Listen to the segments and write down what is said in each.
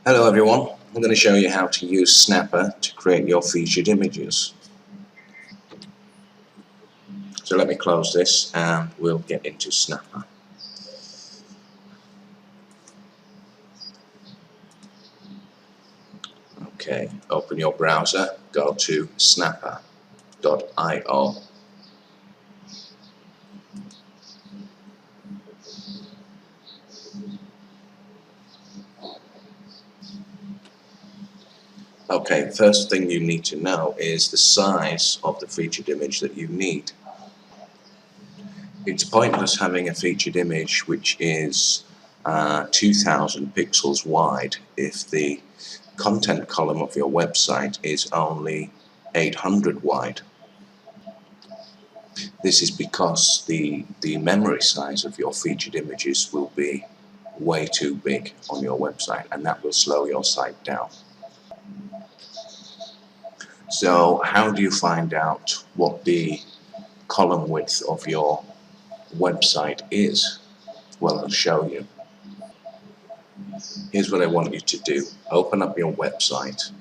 Hello everyone, I'm going to show you how to use Snappa to create your featured images. So let me close this and we'll get into Snappa. Okay, open your browser, go to snappa.io. Okay, first thing you need to know is the size of the featured image that you need. It's pointless having a featured image which is 2000 pixels wide if the content column of your website is only 800 wide. This is because the memory size of your featured images will be way too big on your website, and that will slow your site down. So how do you find out what the column width of your website is? Well, I'll show you. Here's what I want you to do. Open up your website.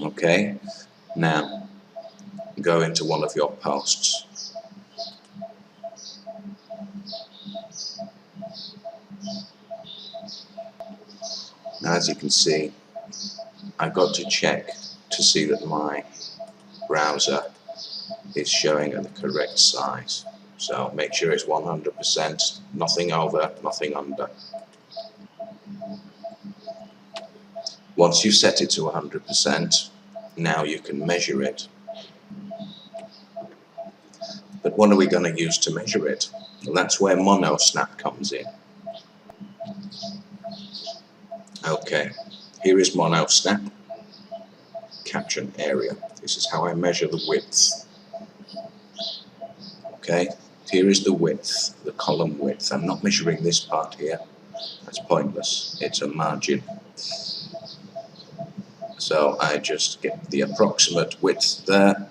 Okay, now go into one of your posts. Now, as you can see, I've got to check to see that my browser is showing at the correct size. So make sure it's 100%, nothing over, nothing under. Once you've set it to 100%, now you can measure it. But what are we going to use to measure it? Well, that's where Monosnap comes in. Okay, here is Monosnap. Caption area. This is how I measure the width. Okay, here is the width, the column width. I'm not measuring this part here. That's pointless. It's a margin. So I just get the approximate width there,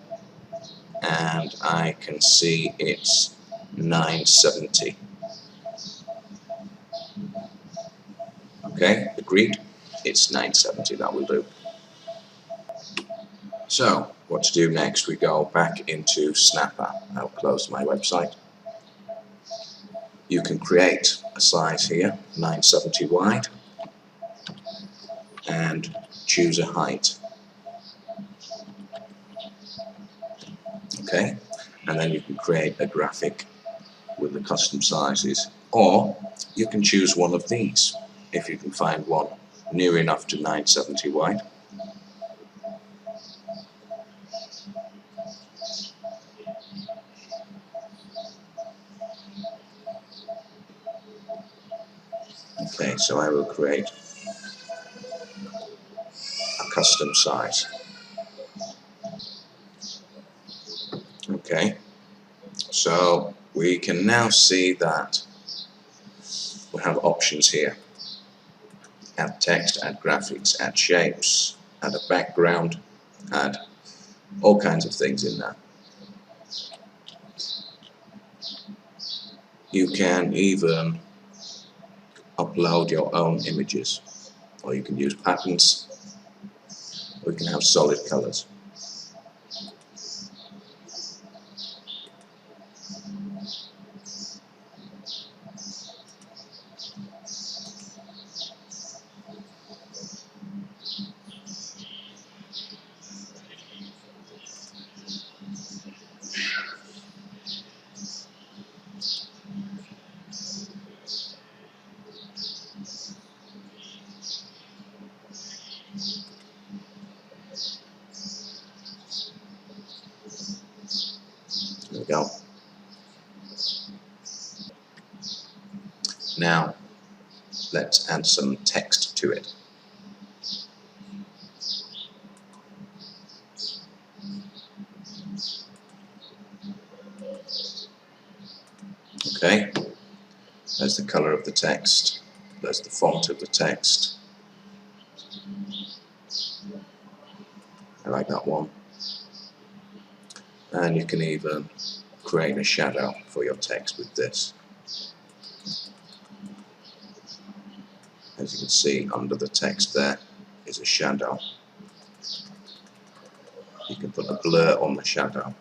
and I can see it's 970. Okay, agreed? It's 970, that will do. So, what to do next? We go back into Snappa. I'll close my website. You can create a size here, 970 wide, and choose a height. Okay, and then you can create a graphic with the custom sizes, or you can choose one of these if you can find one near enough to 970 wide. Okay, so I will create a custom size. Okay, so we can now see that we have options here. Add text, add graphics, add shapes, add a background, add all kinds of things in there. You can even upload your own images, or you can use patterns, or you can have solid colors. There we go. Now, let's add some text to it. Okay, there's the color of the text, there's the font of the text. I like that one. And you can even create a shadow for your text with this. As you can see, under the text there is a shadow. You can put a blur on the shadow.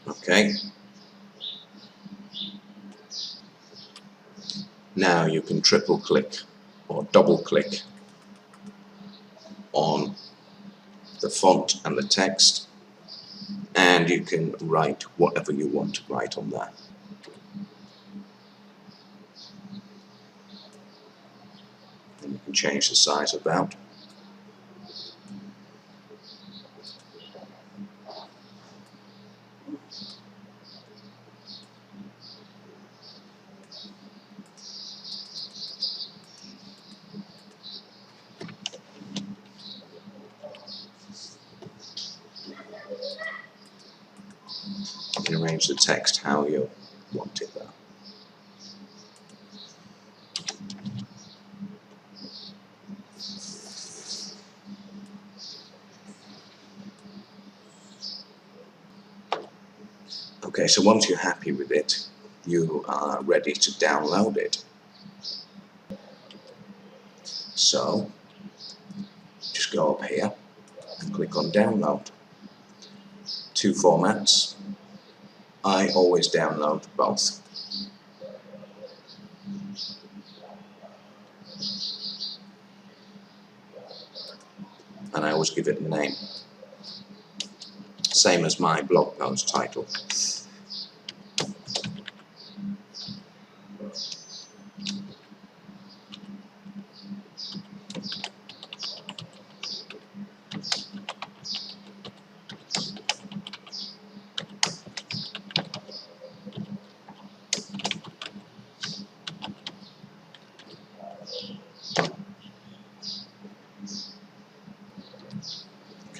Okay. Now you can triple click or double click on the font and the text, and you can write whatever you want to write on there. And you can change the size about. You can arrange the text how you want it there. Okay, so once you're happy with it, you are ready to download it. So, just go up here and click on download. Two formats. I always download both. And I always give it a name. Same as my blog post title.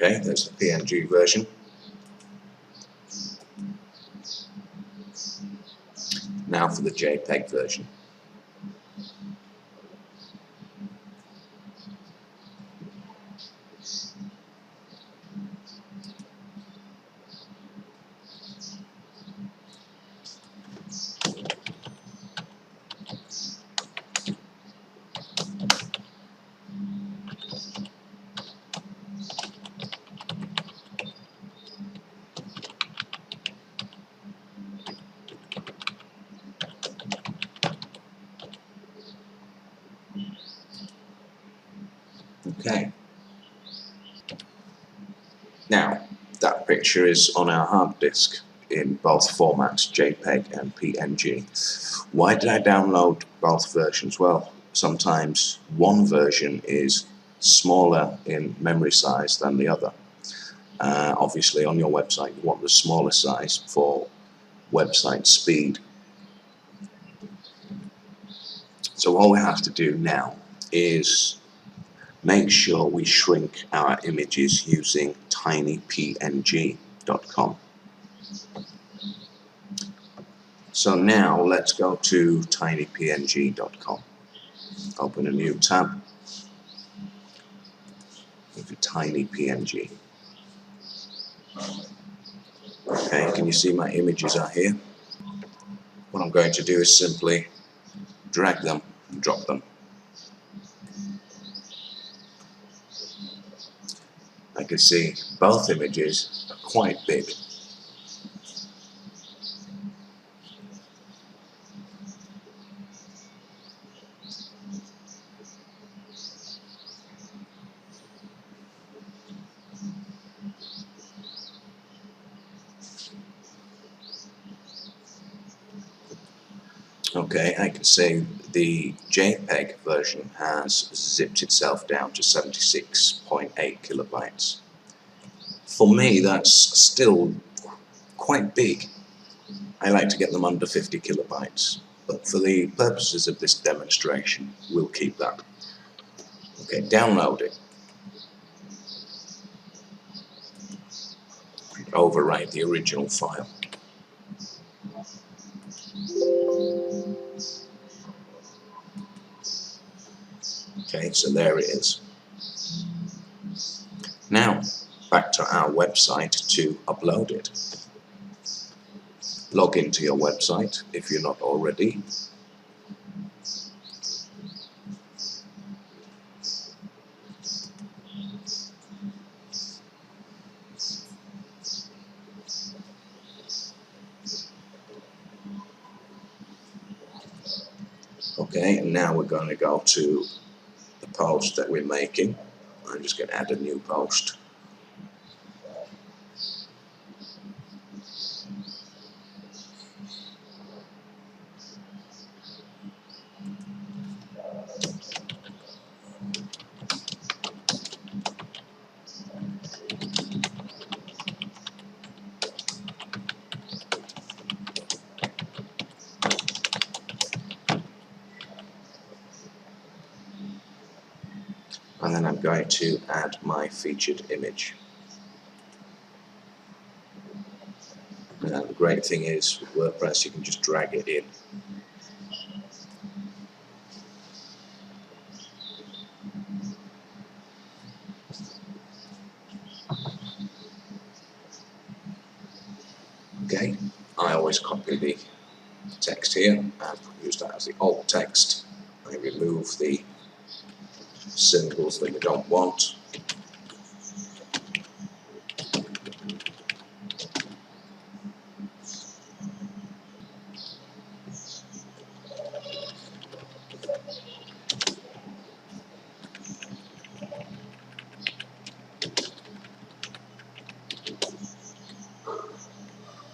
Okay, there's the PNG version. Now for the JPEG version. Okay. Now, that picture is on our hard disk in both formats, JPEG and PNG. Why did I download both versions? Well, sometimes one version is smaller in memory size than the other. Obviously, on your website, you want the smaller size for website speed. So all we have to do now is make sure we shrink our images using tinypng.com. So now let's go to tinypng.com. Open a new tab. Go to tinypng. Okay, can you see my images are here? What I'm going to do is simply drag them and drop them. I can see both images are quite big. Okay, I can see the JPEG version has zipped itself down to 76.8 kilobytes. For me, that's still quite big. I like to get them under 50 kilobytes, but for the purposes of this demonstration, we'll keep that. Okay, download it. Overwrite the original file. Okay, so there it is. Now, back to our website to upload it. Log into your website if you're not already. Okay, and now we're going to go to the post that we're making. I'm just going to add a new post. And then I'm going to add my featured image. And the great thing is with WordPress you can just drag it in. Okay, I always copy the text here and use that as the alt text. I remove the symbols that we don't want.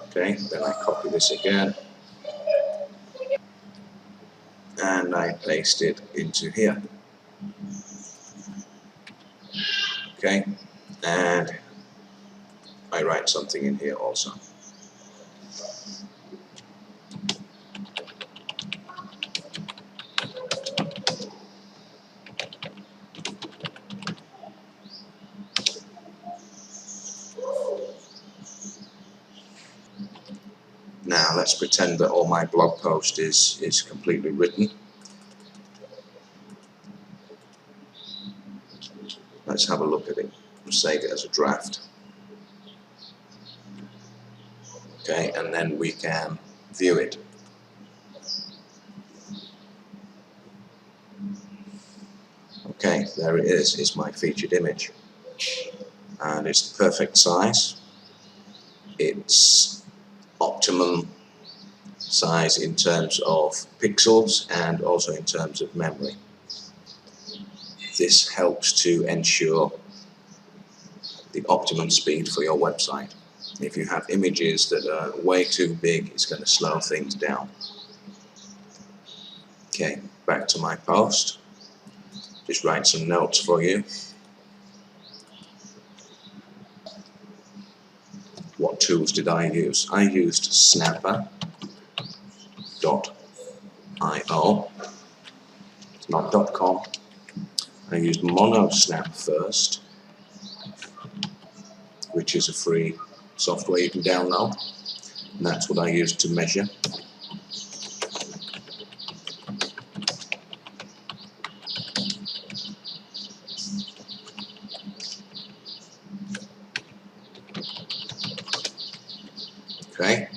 Okay, then I copy this again and I paste it into here. Okay, and I write something in here also. Now let's pretend that all my blog post is completely written. Let's have a look at it and save it as a draft. Okay, and then we can view it. Okay, there it is. It's my featured image. And it's the perfect size. It's optimum size in terms of pixels and also in terms of memory. This helps to ensure the optimum speed for your website. If you have images that are way too big, it's going to slow things down. Okay, back to my post. Just write some notes for you. What tools did I use? I used Snappa.io. It's not .com. I used Monosnap first, which is a free software you can download. And that's what I used to measure. Okay,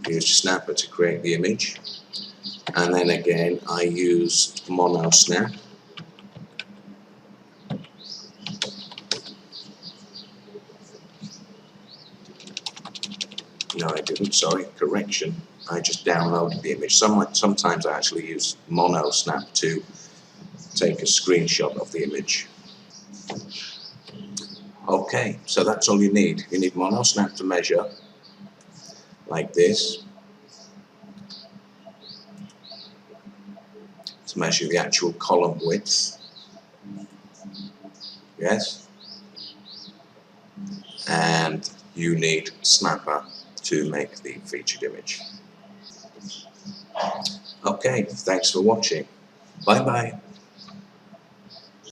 I used Snappa to create the image, and then again I used Monosnap. No, I didn't, sorry, correction. I just downloaded the image. Sometimes I actually use Monosnap to take a screenshot of the image. Okay, so that's all you need. You need Monosnap to measure, like this, to measure the actual column width. Yes? And you need Snappa to make the featured image. Okay, thanks for watching. Bye bye.